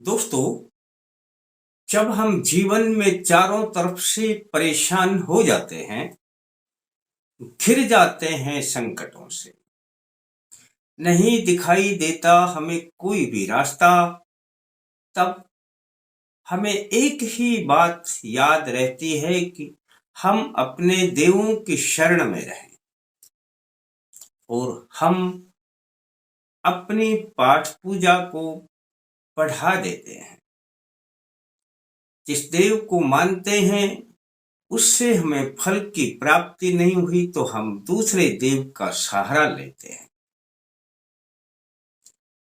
दोस्तों, जब हम जीवन में चारों तरफ से परेशान हो जाते हैं, घिर जाते हैं संकटों से, नहीं दिखाई देता हमें कोई भी रास्ता, तब हमें एक ही बात याद रहती है कि हम अपने देवों की शरण में रहें और हम अपनी पाठ पूजा को बढ़ा देते हैं। जिस देव को मानते हैं उससे हमें फल की प्राप्ति नहीं हुई तो हम दूसरे देव का सहारा लेते हैं।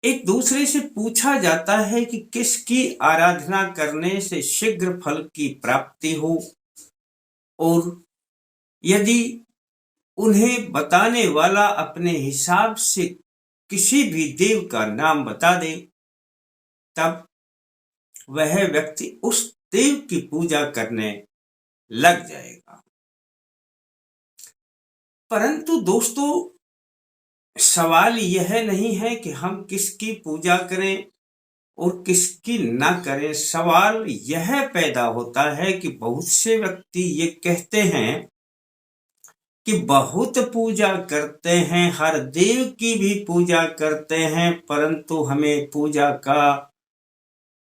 एक दूसरे से पूछा जाता है कि किसकी आराधना करने से शीघ्र फल की प्राप्ति हो, और यदि उन्हें बताने वाला अपने हिसाब से किसी भी देव का नाम बता दे, तब वह व्यक्ति उस देव की पूजा करने लग जाएगा। परंतु दोस्तों, सवाल यह नहीं है कि हम किसकी पूजा करें और किसकी ना करें। सवाल यह पैदा होता है कि बहुत से व्यक्ति ये कहते हैं कि बहुत पूजा करते हैं, हर देव की भी पूजा करते हैं, परंतु हमें पूजा का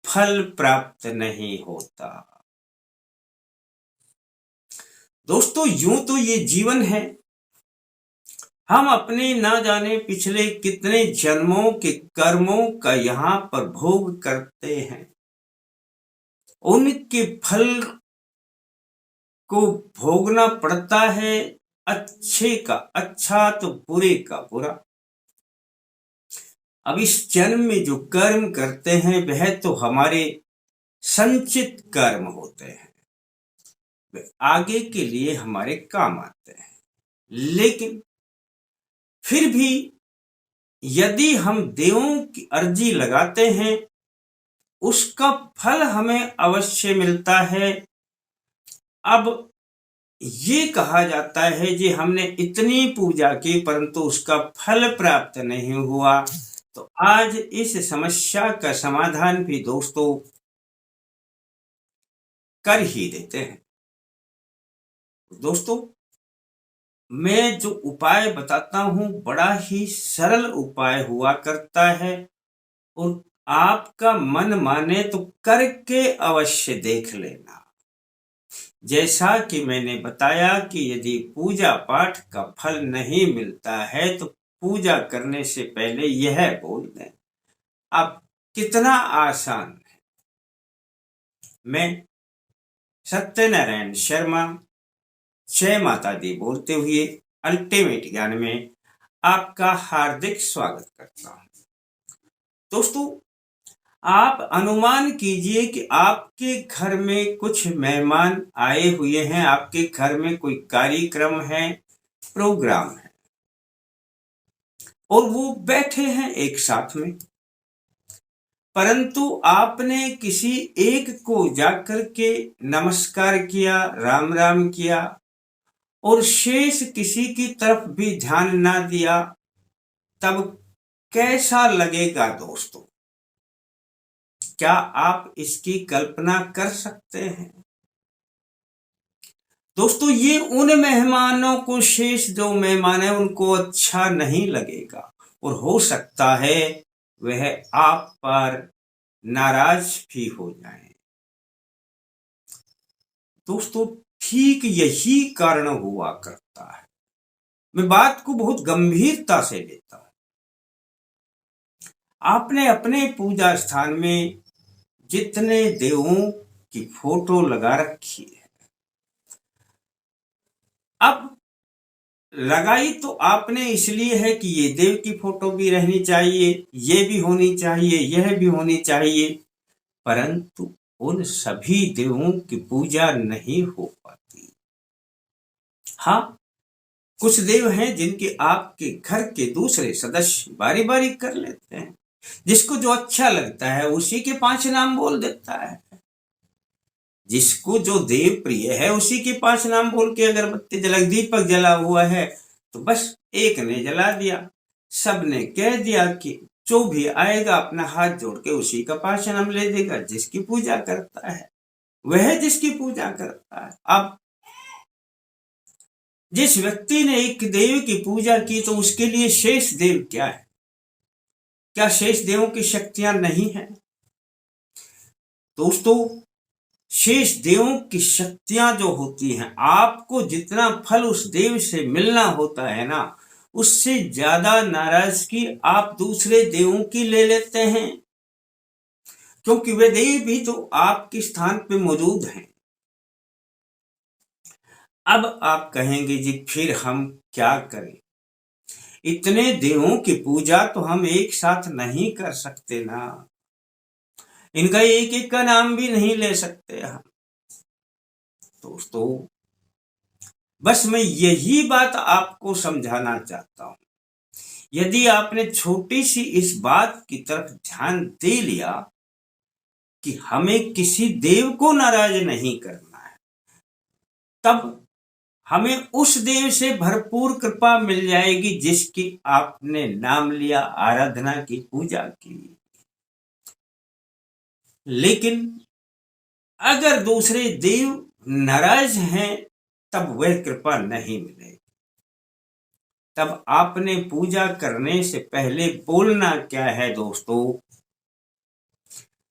फल प्राप्त नहीं होता। दोस्तों, यूं तो ये जीवन है, हम अपने ना जाने पिछले कितने जन्मों के कर्मों का यहाँ पर भोग करते हैं। उनके फल को भोगना पड़ता है, अच्छे का अच्छा तो बुरे का बुरा। अब इस जन्म में जो कर्म करते हैं वह तो हमारे संचित कर्म होते हैं, वे आगे के लिए हमारे काम आते हैं। लेकिन फिर भी यदि हम देवों की अर्जी लगाते हैं, उसका फल हमें अवश्य मिलता है। अब ये कहा जाता है कि हमने इतनी पूजा की परंतु उसका फल प्राप्त नहीं हुआ, तो आज इस समस्या का समाधान भी दोस्तों कर ही देते हैं। दोस्तों, मैं जो उपाय बताता हूं बड़ा ही सरल उपाय हुआ करता है, और आपका मन माने तो करके अवश्य देख लेना। जैसा कि मैंने बताया कि यदि पूजा पाठ का फल नहीं मिलता है तो पूजा करने से पहले यह बोल दें। अब कितना आसान है। मैं सत्यनारायण शर्मा, जय माता दी बोलते हुए अल्टीमेट ज्ञान में आपका हार्दिक स्वागत करता हूं। दोस्तों, आप अनुमान कीजिए कि आपके घर में कुछ मेहमान आए हुए हैं, आपके घर में कोई कार्यक्रम है, प्रोग्राम है, और वो बैठे हैं एक साथ में, परंतु आपने किसी एक को जाकर के नमस्कार किया, राम राम किया, और शेष किसी की तरफ भी ध्यान ना दिया, तब कैसा लगेगा दोस्तों? क्या आप इसकी कल्पना कर सकते हैं? दोस्तों, ये उन मेहमानों को, शेष जो मेहमान है उनको अच्छा नहीं लगेगा, और हो सकता है वह आप पर नाराज भी हो जाएं। दोस्तों, ठीक यही कारण हुआ करता है। मैं बात को बहुत गंभीरता से लेता हूं। आपने अपने पूजा स्थान में जितने देवों की फोटो लगा रखी है, अब लगाई तो आपने इसलिए है कि ये देव की फोटो भी रहनी चाहिए, ये भी होनी चाहिए, यह भी होनी चाहिए, परंतु उन सभी देवों की पूजा नहीं हो पाती। हाँ, कुछ देव हैं जिनके आपके घर के दूसरे सदस्य बारी बारी कर लेते हैं। जिसको जो अच्छा लगता है उसी के 5 नाम बोल देता है। जिसको जो देव प्रिय है उसी के 5 नाम बोल के अगरबत्ती जला, दीपक जला हुआ है तो बस एक ने जला दिया, सबने कह दिया कि जो भी आएगा अपना हाथ जोड़ के उसी का पाशनम ले देगा, जिसकी पूजा करता है वह जिसकी पूजा करता है। अब जिस व्यक्ति ने एक देव की पूजा की तो उसके लिए शेष देव क्या है? क्या शेष देवों की शक्तियां नहीं है? दोस्तों, शेष देवों की शक्तियां जो होती हैं, आपको जितना फल उस देव से मिलना होता है ना, उससे ज्यादा नाराजगी आप दूसरे देवों की ले लेते हैं, क्योंकि वे देव भी तो आपके स्थान पे मौजूद हैं। अब आप कहेंगे जी फिर हम क्या करें? इतने देवों की पूजा तो हम एक साथ नहीं कर सकते ना, इनका एक एक का नाम भी नहीं ले सकते हम। दोस्तों, बस मैं यही बात आपको समझाना चाहता हूं। यदि आपने छोटी सी इस बात की तरफ ध्यान दे लिया कि हमें किसी देव को नाराज नहीं करना है, तब हमें उस देव से भरपूर कृपा मिल जाएगी जिसकी आपने नाम लिया, आराधना की, पूजा की। लेकिन अगर दूसरे देव नाराज हैं तब वह कृपा नहीं मिलेगी। तब आपने पूजा करने से पहले बोलना क्या है दोस्तों?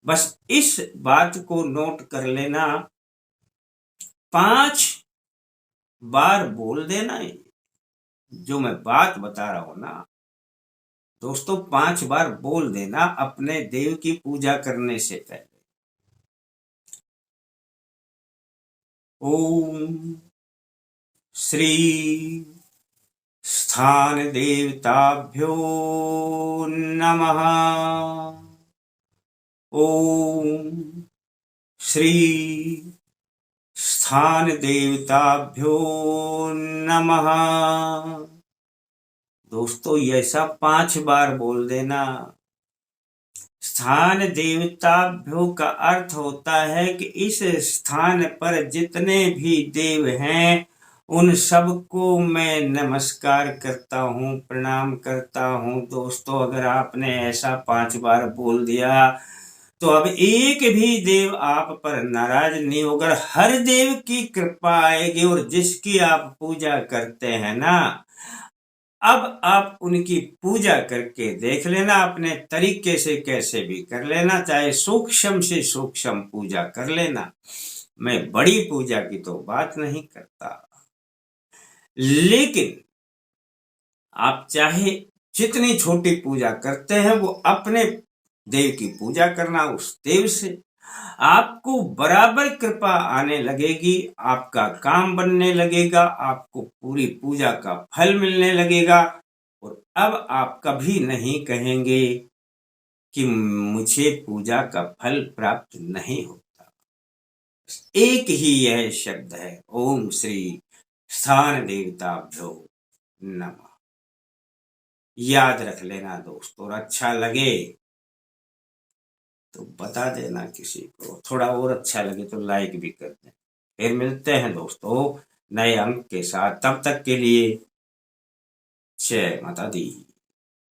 बस इस बात को नोट कर लेना, 5 बार बोल देना। जो मैं बात बता रहा हूं ना दोस्तों, 5 बार बोल देना अपने देव की पूजा करने से पहले। ओम श्री स्थान देवताभ्यो नमः। ओम श्री स्थान देवताभ्यो नमः। दोस्तों, ये सब 5 बार बोल देना। स्थान देवताभ्यो का अर्थ होता है कि इस स्थान पर जितने भी देव हैं उन सबको मैं नमस्कार करता हूँ, प्रणाम करता हूँ। दोस्तों, अगर आपने ऐसा 5 बार बोल दिया तो अब एक भी देव आप पर नाराज नहीं होगा, हर देव की कृपा आएगी। और जिसकी आप पूजा करते हैं ना, अब आप उनकी पूजा करके देख लेना, अपने तरीके से कैसे भी कर लेना, चाहे सूक्ष्म से सूक्ष्म पूजा कर लेना। मैं बड़ी पूजा की तो बात नहीं करता, लेकिन आप चाहे जितनी छोटी पूजा करते हैं वो अपने देव की पूजा करना, उस देव से आपको बराबर कृपा आने लगेगी, आपका काम बनने लगेगा, आपको पूरी पूजा का फल मिलने लगेगा। और अब आप कभी नहीं कहेंगे कि मुझे पूजा का फल प्राप्त नहीं होता। एक ही यह शब्द है, ओम श्री स्थान देवताभ्यो नमः। याद रख लेना दोस्तों, और अच्छा लगे तो बता देना किसी को, थोड़ा और अच्छा लगे तो लाइक भी कर दें। फिर मिलते हैं दोस्तों नए अंक के साथ, तब तक के लिए जय माता दी।